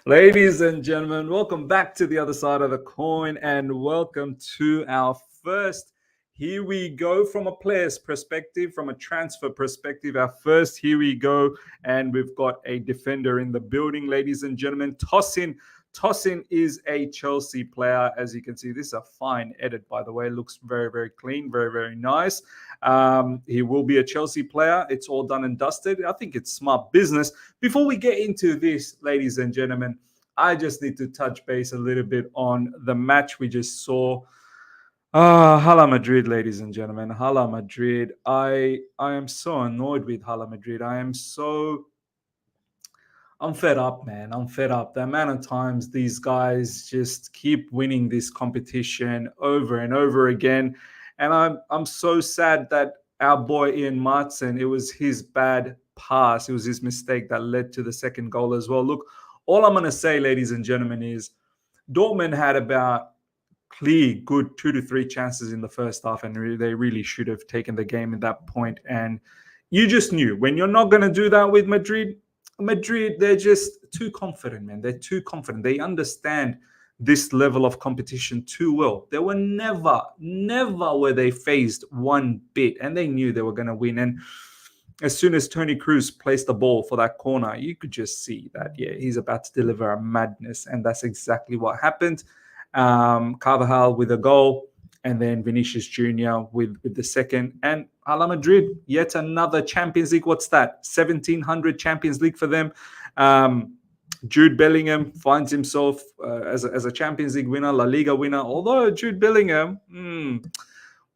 Ladies and gentlemen, welcome back to the other side of the coin and welcome to our first. Here we go from a player's perspective, from a transfer perspective. Our first, here we go. And we've got a defender in the building, ladies and gentlemen. Tosin is a Chelsea player. As you can see, this is a fine edit, by the way. It looks very, very clean, very, very nice. He will be a Chelsea player. It's all done and dusted. I think it's smart business. Before we get into this, ladies and gentlemen, I just need to touch base a little bit on the match we just saw. Hala Madrid, ladies and gentlemen. Hala Madrid. I am so annoyed with Hala Madrid. I'm fed up, man. I'm fed up. The amount of times these guys just keep winning this competition over and over again. And I'm so sad that our boy Ian Martin, it was his bad pass. It was his mistake that led to the second goal as well. Look, all I'm going to say, ladies and gentlemen, is Dortmund had about clear, good 2 to 3 chances in the first half, and they really should have taken the game at that point. And you just knew when you're not going to do that with Madrid, they're just too confident, man. They're too confident. They understand this level of competition too well. They were never were they phased one bit, and they knew they were going to win. And as soon as Toni Kroos placed the ball for that corner, you could just see that, yeah, he's about to deliver a madness. And that's exactly what happened. Carvajal with a goal, and then Vinicius Jr. with the second. And Hala Madrid, yet another Champions League. What's that? 1,700 Champions League for them. Jude Bellingham finds himself as a Champions League winner, La Liga winner. Although Jude Bellingham,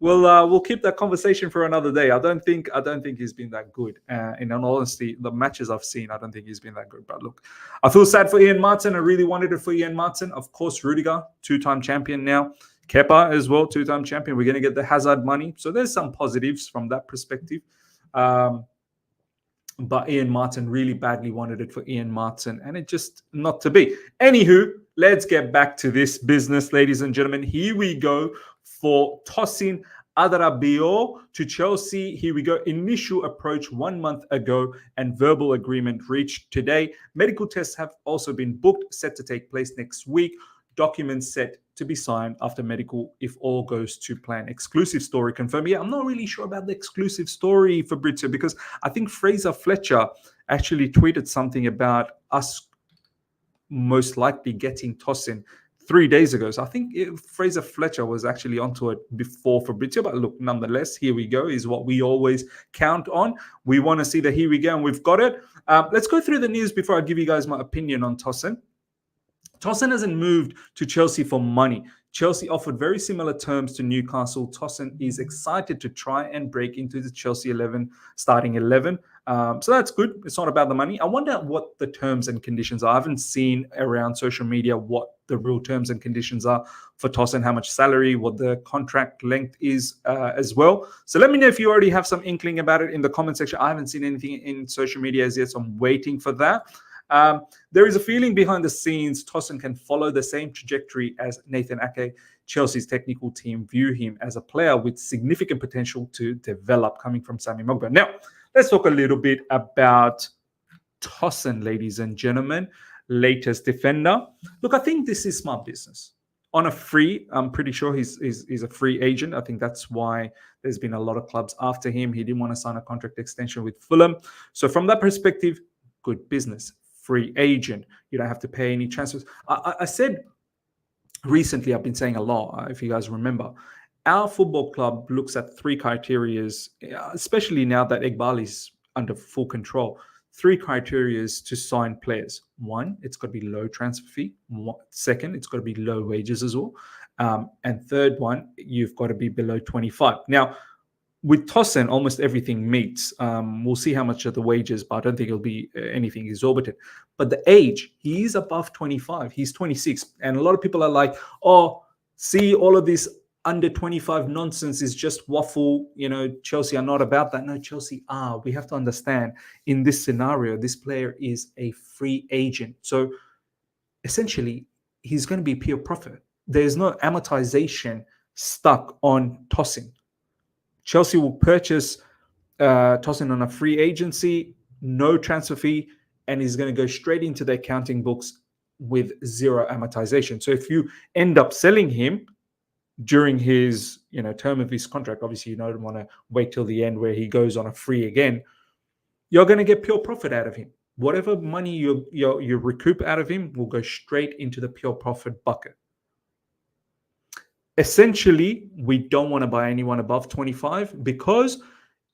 we'll keep that conversation for another day. I don't think he's been that good. In all honesty, the matches I've seen, I don't think he's been that good. But look, I feel sad for Ian Martin. I really wanted it for Ian Martin. Of course, Rudiger, 2-time champion now. Kepa as well, 2-time champion. We're going to get the Hazard money. So there's some positives from that perspective. But Ian Martin really badly wanted it for Ian Martin, and it just not to be. Anywho, let's get back to this business, ladies and gentlemen. Here we go for Tosin Adarabioyo to Chelsea. Here we go. Initial approach 1 month ago and verbal agreement reached today. Medical tests have also been booked, set to take place next week. Documents set to be signed after medical if all goes to plan. Exclusive story confirmed. Yeah, I'm not really sure about the exclusive story, Fabrizio, because I think Fraser Fletcher actually tweeted something about us most likely getting Tosin 3 days ago. So I think Fraser Fletcher was actually onto it before Fabrizio. But look, nonetheless, here we go, is what we always count on. We want to see that here we go, and we've got it. Let's go through the news before I give you guys my opinion on Tosin. Tosin hasn't moved to Chelsea for money. Chelsea offered very similar terms to Newcastle. Tosin is excited to try and break into the Chelsea starting 11. So that's good. It's not about the money. I wonder what the terms and conditions are. I haven't seen around social media what the real terms and conditions are for Tosin, how much salary, what the contract length is as well. So let me know if you already have some inkling about it in the comment section. I haven't seen anything in social media as yet, so I'm waiting for that. There is a feeling behind the scenes Tosin can follow the same trajectory as Nathan Ake. Chelsea's technical team view him as a player with significant potential to develop, coming from Sammy Mogba. Now, let's talk a little bit about Tosin, ladies and gentlemen, latest defender. Look, I think this is smart business. On a free, I'm pretty sure he's a free agent. I think that's why there's been a lot of clubs after him. He didn't want to sign a contract extension with Fulham. So from that perspective, good business. Free agent. You don't have to pay any transfers. I said recently, I've been saying a lot, if you guys remember, our football club looks at 3 criteria, especially now that Eghbali's under full control. 3 criteria to sign players. 1, it's got to be low transfer fee. 2nd, it's got to be low wages as well. And 3rd one, you've got to be below 25. Now, with Tosin, almost everything meets. We'll see how much of the wages, but I don't think it'll be anything exorbitant. But the age, he is above 25. He's 26. And a lot of people are like, oh, see, all of this under 25 nonsense is just waffle. You know, Chelsea are not about that. No, Chelsea are. We have to understand, in this scenario, this player is a free agent. So essentially, he's going to be pure profit. There's no amortization stuck on Tosin. Chelsea will purchase Tosin on a free agency. no transfer fee, and he's going to go straight into the accounting books with zero amortization. So if you end up selling him during his term of his contract, obviously you don't want to wait till the end where he goes on a free again, you're going to get pure profit out of him. Whatever money you recoup out of him will go straight into the pure profit bucket. Essentially, we don't want to buy anyone above 25, because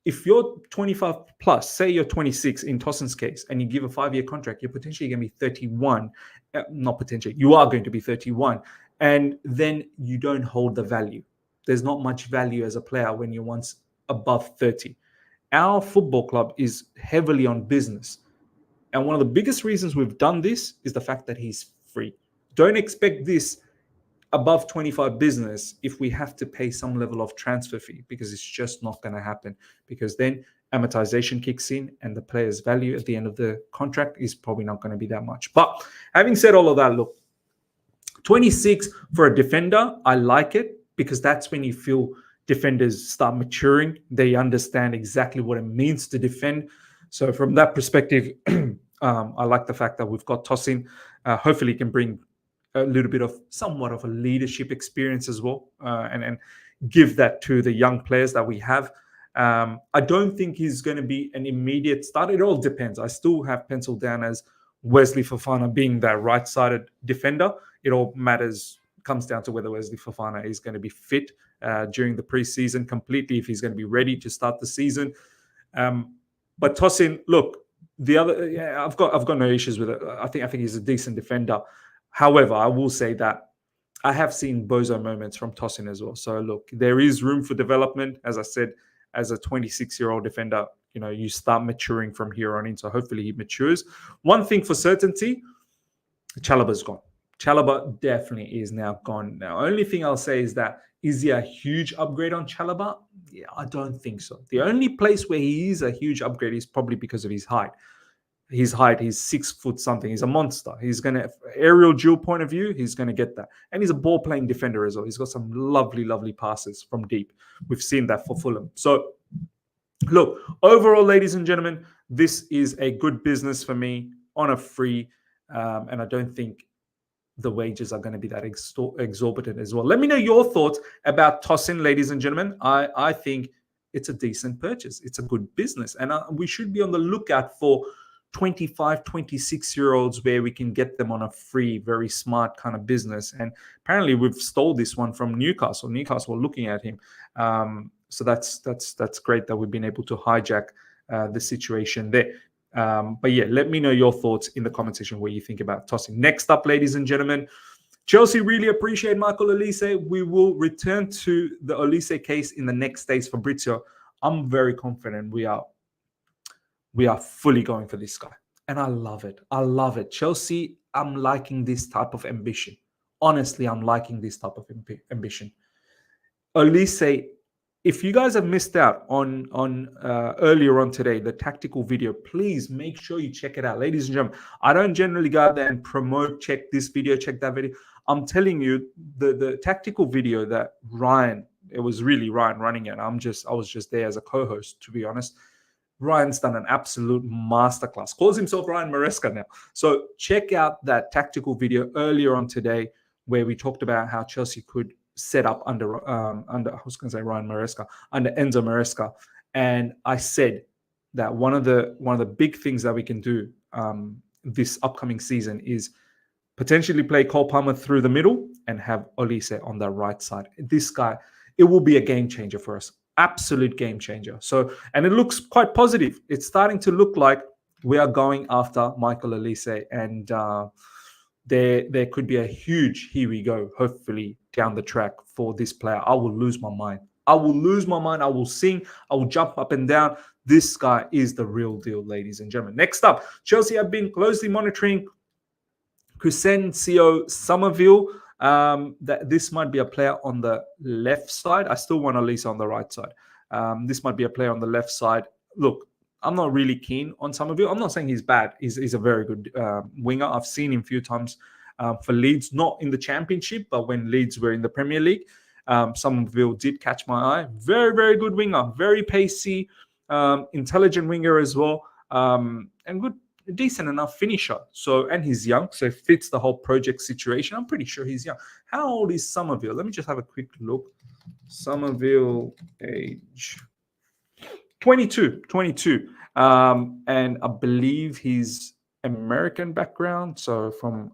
if you're 25 plus, say you're 26 in Tosin's case, and you give a 5-year contract, you're potentially going to be 31. Not potentially, you are going to be 31. And then you don't hold the value. There's not much value as a player when you're once above 30. Our football club is heavily on business. And one of the biggest reasons we've done this is the fact that he's free. Don't expect this above 25 business if we have to pay some level of transfer fee, because it's just not going to happen, because then amortization kicks in and the player's value at the end of the contract is probably not going to be that much. But having said all of that, look, 26 for a defender, I like it, because that's when you feel defenders start maturing. They understand exactly what it means to defend. So from that perspective, I like the fact that we've got Tosin. Hopefully he can bring a little bit of somewhat of a leadership experience as well, and give that to the young players that we have. I don't think he's going to be an immediate start. It all depends. I still have penciled down as Wesley Fofana being that right-sided defender. It all comes down to whether Wesley Fofana is going to be fit during the preseason completely, if he's going to be ready to start the season. But Tosin, look, I've got no issues with it. I think he's a decent defender. However, I will say that I have seen bozo moments from Tosin as well. So look, there is room for development. As I said, as a 26-year-old defender, you start maturing from here on in. So hopefully he matures. One thing for certainty, Chalobah's gone. Chalobah definitely is now gone. Now, only thing I'll say is that, is he a huge upgrade on Chalobah? Yeah, I don't think so. The only place where he is a huge upgrade is probably because of his height. He's 6 foot something. He's a monster. He's going to, aerial duel point of view, he's going to get that. And he's a ball playing defender as well. He's got some lovely, lovely passes from deep. We've seen that for Fulham. So look, overall, ladies and gentlemen, this is a good business for me on a free. And I don't think the wages are going to be that exorbitant as well. Let me know your thoughts about Tosin, ladies and gentlemen. I think it's a decent purchase. It's a good business. And we should be on the lookout for 25, 26-year-olds where we can get them on a free, very smart kind of business. And apparently we've stole this one from Newcastle. Newcastle are looking at him. So that's great that we've been able to hijack the situation there. But yeah, let me know your thoughts in the comment section what you think about Tosin. Next up, ladies and gentlemen, Chelsea really appreciate Michael Olise. We will return to the Olise case in the next days. Fabrizio, I'm very confident we are fully going for this guy. And I love it. I love it. Chelsea, I'm liking this type of ambition. Honestly, I'm liking this type of ambition. Olise, if you guys have missed out on earlier on today, the tactical video, please make sure you check it out. Ladies and gentlemen, I don't generally go out there and promote, check this video, check that video. I'm telling you, the tactical video that Ryan, it was really Ryan running it. I was just there as a co-host, to be honest. Ryan's done an absolute masterclass. Calls himself Ryan Maresca now. So check out that tactical video earlier on today where we talked about how Chelsea could set up under I was going to say Ryan Maresca, under Enzo Maresca. And I said that one of the big things that we can do this upcoming season is potentially play Cole Palmer through the middle and have Olise on the right side. This guy, it will be a game changer for us. Absolute game changer. So, and it looks quite positive. It's starting to look like we are going after Michael Olise, and there could be a huge here we go, hopefully, down the track for this player. I will lose my mind. I will sing. I will jump up and down. This guy is the real deal, ladies and gentlemen. Next up, Chelsea have been closely monitoring Crescencio Somerville. That this might be a player on the left side. I still want Olise on the right side. This might be a player on the left side. Look, I'm not really keen on Somerville. I'm not saying he's bad. He's a very good winger. I've seen him a few times for Leeds, not in the Championship, but when Leeds were in the Premier League. Somerville did catch my eye. Very, very good winger. Very pacey, intelligent winger as well. and good, decent enough finisher. So, and he's young, so it fits the whole project situation. I'm pretty sure he's young. How old is Somerville? Let me just have a quick look. Somerville age 22. And I believe he's American background. So from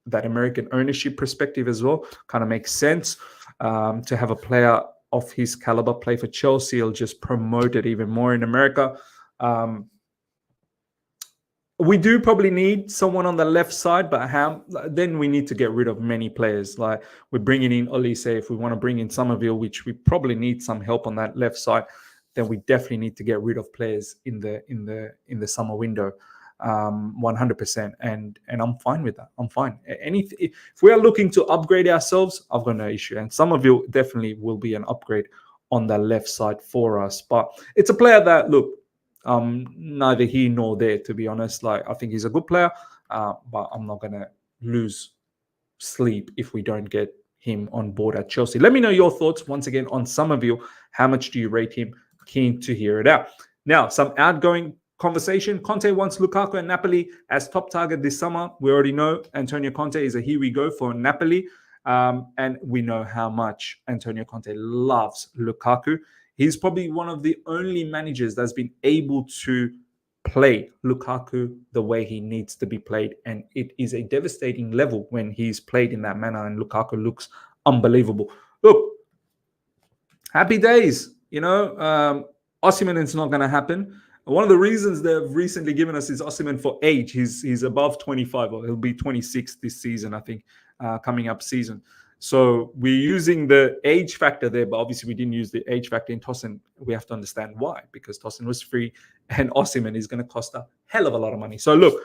that American ownership perspective as well, kind of makes sense to have a player of his caliber play for Chelsea. He'll just promote it even more in America. We do probably need someone on the left side, but then we need to get rid of many players. Like we're bringing in Olise. If we want to bring in Somerville, which we probably need some help on that left side, then we definitely need to get rid of players in the summer window, 100%. And I'm fine with that. I'm fine. If we are looking to upgrade ourselves, I've got no issue. And Somerville definitely will be an upgrade on the left side for us. But it's a player that, look, neither here nor there, to be honest. Like, I think he's a good player, but I'm not going to lose sleep if we don't get him on board at Chelsea. Let me know your thoughts once again on Somerville. How much do you rate him? Keen to hear it out. Now, some outgoing conversation. Conte wants Lukaku and Napoli as top target this summer. We already know Antonio Conte is a here we go for Napoli. And we know how much Antonio Conte loves Lukaku. He's probably one of the only managers that's been able to play Lukaku the way he needs to be played. And it is a devastating level when he's played in that manner. And Lukaku looks unbelievable. Look, happy days. You know, Osimhen is not going to happen. One of the reasons they've recently given us is Osimhen for age. He's above 25, or he'll be 26 this season, I think, coming up season. So we're using the age factor there, but obviously we didn't use the age factor in Tosin. We have to understand why, because Tosin was free and Osimhen is going to cost a hell of a lot of money. So look,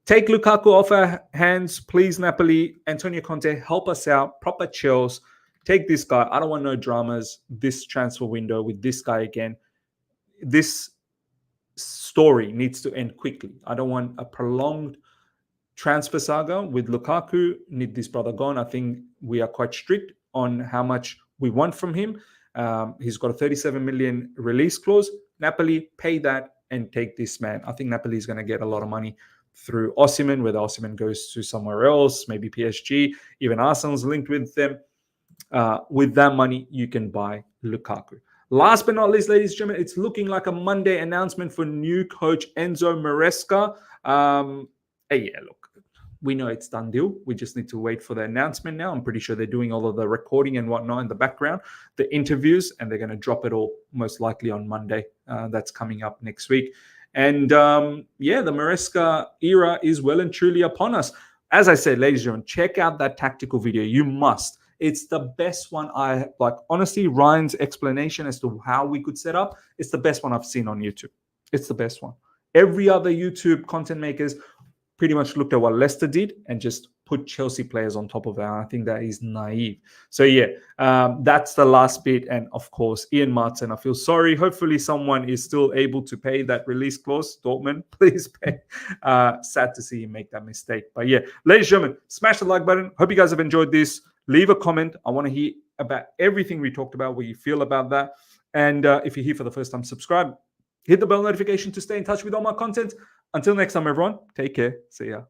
take Lukaku off our hands, please, Napoli. Antonio Conte, help us out. Proper chills. Take this guy. I don't want no dramas this transfer window with this guy again. This story needs to end quickly. I don't want a prolonged transfer saga with Lukaku. Need this brother gone. I think we are quite strict on how much we want from him. He's got a 37 million release clause. Napoli, pay that and take this man. I think Napoli is going to get a lot of money through Osimhen, whether Osimhen goes to somewhere else, maybe PSG, even Arsenal's linked with them. With that money, you can buy Lukaku. Last but not least, ladies and gentlemen, it's looking like a Monday announcement for new coach Enzo Maresca. Yeah, look, we know it's done deal. We just need to wait for the announcement now. I'm pretty sure they're doing all of the recording and whatnot in the background, the interviews, and they're going to drop it all most likely on Monday. That's coming up next week. And yeah, the Maresca era is well and truly upon us. As I said, ladies and gentlemen, check out that tactical video. You must. It's the best one I like. Honestly, Ryan's explanation as to how we could set up, it's the best one I've seen on YouTube. It's the best one. Every other YouTube content makers pretty much looked at what Leicester did and just put Chelsea players on top of that. I think that is naive. So yeah, that's the last bit. And of course, Ian Martin, I feel sorry. Hopefully someone is still able to pay that release clause. Dortmund, please pay. Sad to see you make that mistake. But yeah, ladies and gentlemen, smash the like button. Hope you guys have enjoyed this. Leave a comment. I want to hear about everything we talked about, what you feel about that. And if you're here for the first time, subscribe. Hit the bell notification to stay in touch with all my content. Until next time, everyone, take care. See ya.